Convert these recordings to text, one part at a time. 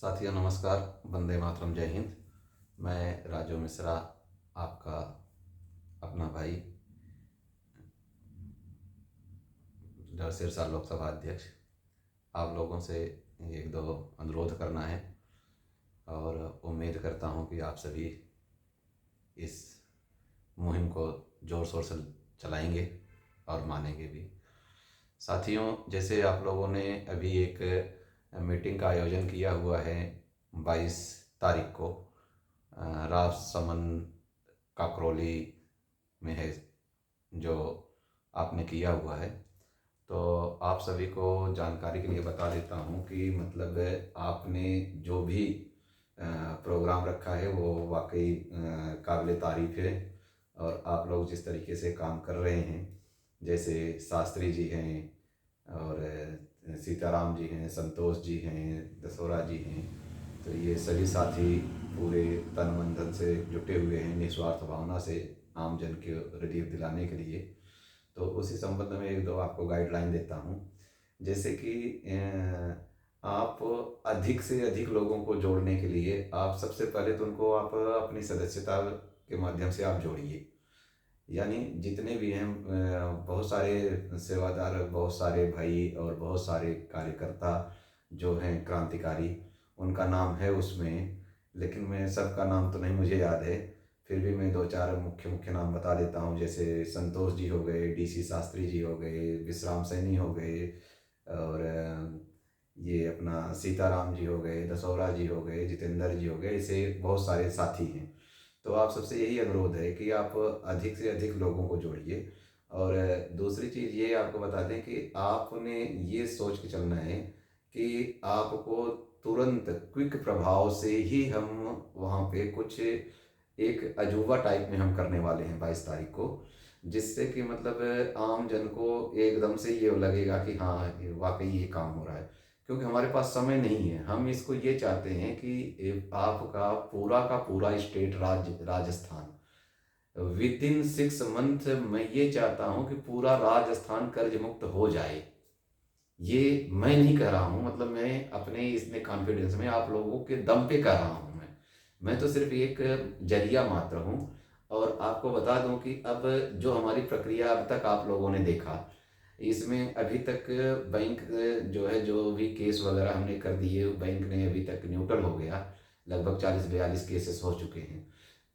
साथियों नमस्कार, वंदे मातरम, जय हिंद। मैं राजू मिश्रा, आपका अपना भाई, सिरसा लोकसभा अध्यक्ष। आप लोगों से एक दो अनुरोध करना है और उम्मीद करता हूं कि आप सभी इस मुहिम को ज़ोर शोर से चलाएंगे और मानेंगे भी। साथियों, जैसे आप लोगों ने अभी एक मीटिंग का आयोजन किया हुआ है 22 तारीख को राजसमंद काकरौली में है, जो आपने किया हुआ है। तो आप सभी को जानकारी के लिए बता देता हूँ कि मतलब आपने जो भी प्रोग्राम रखा है वो वाकई काबिल तारीफ़ है। और आप लोग जिस तरीके से काम कर रहे हैं, जैसे शास्त्री जी हैं और सीताराम जी हैं, संतोष जी हैं, दसोरा जी हैं, तो ये सभी साथी पूरे तन मन धन से जुटे हुए हैं निस्वार्थ भावना से आम जन के रिलीफ दिलाने के लिए। तो उसी संबंध में एक दो आपको गाइडलाइन देता हूँ। जैसे कि आप अधिक से अधिक लोगों को जोड़ने के लिए आप सबसे पहले तो उनको आप अपनी सदस्यता के माध्यम से आप जोड़िए। यानी जितने भी हैं बहुत सारे सेवादार, बहुत सारे भाई और बहुत सारे कार्यकर्ता जो हैं क्रांतिकारी, उनका नाम है उसमें, लेकिन मैं सबका नाम तो नहीं मुझे याद है। फिर भी मैं दो चार मुख्य मुख्य नाम बता देता हूँ। जैसे संतोष जी हो गए, डीसी शास्त्री जी हो गए, विश्राम सैनी हो गए, और ये अपना सीताराम जी हो गए, दसौरा जी हो गए, जितेंद्र जी हो गए, ऐसे बहुत सारे साथी हैं। तो आप सबसे यही अनुरोध है कि आप अधिक से अधिक लोगों को जोड़िए। और दूसरी चीज़ ये आपको बता दें कि आपने ये सोच के चलना है कि आपको तुरंत क्विक प्रभाव से ही हम वहाँ पे कुछ एक अजूबा टाइप में हम करने वाले हैं 22 तारीख को, जिससे कि मतलब आम जन को एकदम से ये लगेगा कि हाँ वाकई ये काम हो रहा है। क्योंकि हमारे पास समय नहीं है। हम इसको ये चाहते हैं कि आपका पूरा का पूरा state Rajasthan with in 6 month, मैं ये चाहता हूँ कि पूरा राजस्थान कर्ज मुक्त हो जाए। ये मैं नहीं कह रहा हूँ, मतलब मैं अपने इसमें कॉन्फिडेंस में आप लोगों के दम पे कह रहा हूँ। मैं तो सिर्फ एक जरिया मात्र हूँ। और आपको बता दूं कि अब जो हमारी प्रक्रिया अब तक आप लोगों ने देखा, इसमें अभी तक बैंक जो है, जो भी केस वगैरह हमने कर दिए, बैंक ने अभी तक न्यूट्रल हो गया। लगभग 40-42 केसेस हो चुके हैं।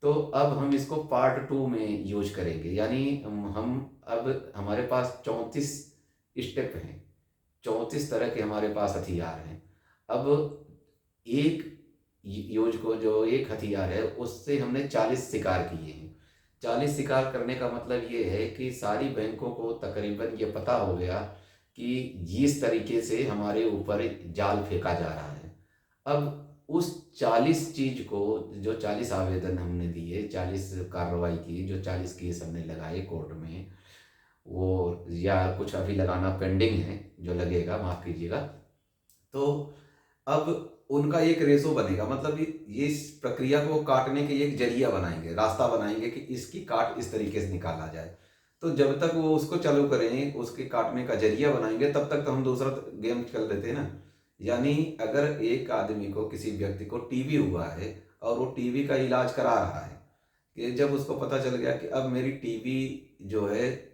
तो अब हम इसको पार्ट 2 में यूज करेंगे। यानी हम अब हमारे पास 34 स्टेप हैं, 34 तरह के हमारे पास हथियार हैं। अब एक यूज को जो एक हथियार है उससे हमने 40 शिकार किए हैं। 40 शिकार करने का मतलब ये है कि सारी बैंकों को तकरीबन ये पता हो गया कि जिस तरीके से हमारे ऊपर जाल फेंका जा रहा है। अब उस 40 चीज को, जो 40 आवेदन हमने दिए, 40 कार्रवाई की, जो 40 केस हमने लगाए कोर्ट में, वो या कुछ अभी लगाना पेंडिंग है, जो लगेगा माफ कीजिएगा। तो अब उनका एक रेशो बनेगा, मतलब ये इस प्रक्रिया को काटने के एक जरिया बनाएंगे, रास्ता बनाएंगे कि इसकी काट इस तरीके से निकाला जाए। तो जब तक वो उसको चालू करें, उसके काटने का जरिया बनाएंगे, तब तक तो हम दूसरा गेम खेल लेते हैं ना। यानी अगर एक आदमी को, किसी व्यक्ति को टीबी हुआ है और वो टीबी का इलाज करा रहा है, कि जब उसको पता चल गया कि अब मेरी टीबी जो है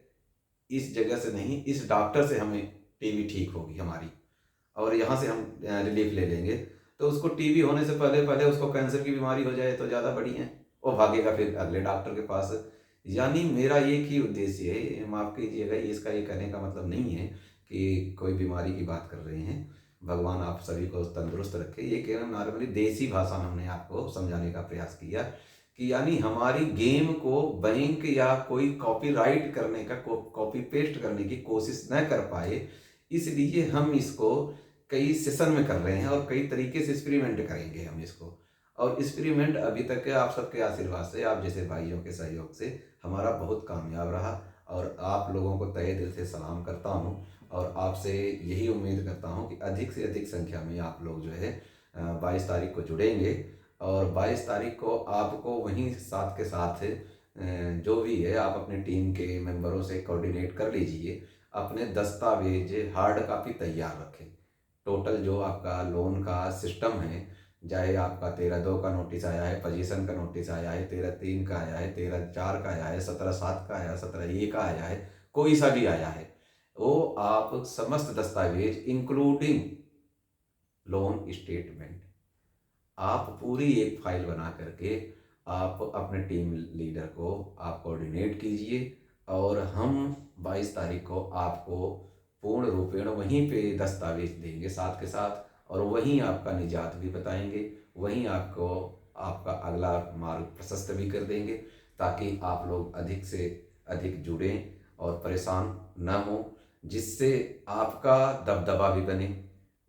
इस जगह से नहीं, इस डॉक्टर से हमें टीबी ठीक होगी हमारी, और यहाँ से हम रिलीफ ले लेंगे, तो उसको टीबी होने से पहले पहले उसको कैंसर की बीमारी हो जाए तो ज़्यादा बढ़िया है, वो भागेगा फिर अगले डॉक्टर के पास। यानी मेरा एक ही उद्देश्य है, माफ़ कीजिएगा, इसका ये कहने का मतलब नहीं है कि कोई बीमारी की बात कर रहे हैं। भगवान आप सभी को तंदुरुस्त रखे, ये केवल नॉर्मली देसी भाषा में हमने आपको समझाने का प्रयास किया कि यानी हमारी गेम को बैंक या कोई कॉपीराइट करने का, कॉपी पेस्ट करने की कोशिश न कर पाए, इसलिए हम इसको कई सेशन में कर रहे हैं और कई तरीके से एक्सपेरिमेंट करेंगे हम इसको। और एक्सपेरिमेंट अभी तक आप सबके आशीर्वाद से, आप जैसे भाइयों के सहयोग से हमारा बहुत कामयाब रहा। और आप लोगों को तहे दिल से सलाम करता हूँ और आपसे यही उम्मीद करता हूँ कि अधिक से अधिक संख्या में आप लोग जो है 22 तारीख को जुड़ेंगे। और 22 तारीख को आपको वहीं साथ के साथ जो भी है, आप अपने टीम के मेंबरों से कोऑर्डिनेट कर लीजिए, अपने दस्तावेज हार्ड कापी तैयार रखें। टोटल जो आपका लोन का सिस्टम है, चाहे आपका 13/2 का नोटिस आया है, पोजीशन का नोटिस आया है, 13/3 का आया है, 13/4 का आया है, 17/7 का आया है, 17/A का आया है, कोई सा भी आया है, वो आप समस्त दस्तावेज इंक्लूडिंग लोन स्टेटमेंट आप पूरी एक फाइल बना करके आप अपने टीम लीडर को आप कोऑर्डिनेट कीजिए, और हम 22 तारीख को आपको पूर्ण रूपेण वहीं पे दस्तावेज देंगे साथ के साथ, और वहीं आपका निजात भी बताएंगे, वहीं आपको आपका अगला मार्ग प्रशस्त भी कर देंगे, ताकि आप लोग अधिक से अधिक जुड़ें और परेशान न हो, जिससे आपका दबदबा भी बने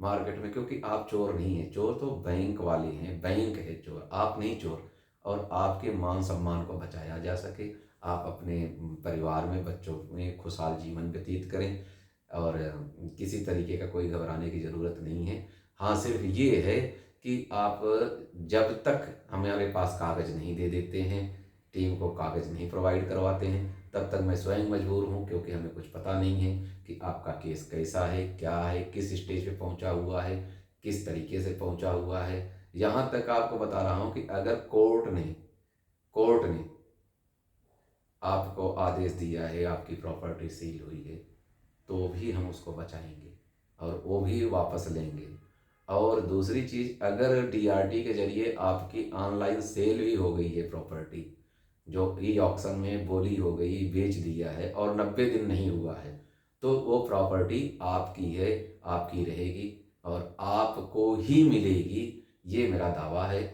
मार्केट में। क्योंकि आप चोर नहीं हैं, चोर तो बैंक वाले हैं, बैंक है चोर, आप नहीं चोर। और आपके मान सम्मान को बचाया जा सके, आप अपने परिवार में, बच्चों में खुशहाल जीवन व्यतीत करें, और किसी तरीके का कोई घबराने की ज़रूरत नहीं है। हाँ, सिर्फ ये है कि आप जब तक हमारे पास कागज़ नहीं दे देते हैं, टीम को कागज़ नहीं प्रोवाइड करवाते हैं, तब तक मैं स्वयं मजबूर हूँ, क्योंकि हमें कुछ पता नहीं है कि आपका केस कैसा है, क्या है, किस स्टेज पे पहुंचा हुआ है, किस तरीके से पहुंचा हुआ है। यहाँ तक आपको बता रहा हूँ कि अगर कोर्ट ने आपको आदेश दिया है, आपकी प्रॉपर्टी सील हुई है, तो भी हम उसको बचाएंगे और वो भी वापस लेंगे। और दूसरी चीज़, अगर डीआरटी के जरिए आपकी ऑनलाइन सेल भी हो गई है प्रॉपर्टी, जो ई ऑक्शन में बोली हो गई, बेच दिया है, और 90 दिन नहीं हुआ है, तो वो प्रॉपर्टी आपकी है, आपकी रहेगी और आपको ही मिलेगी, ये मेरा दावा है।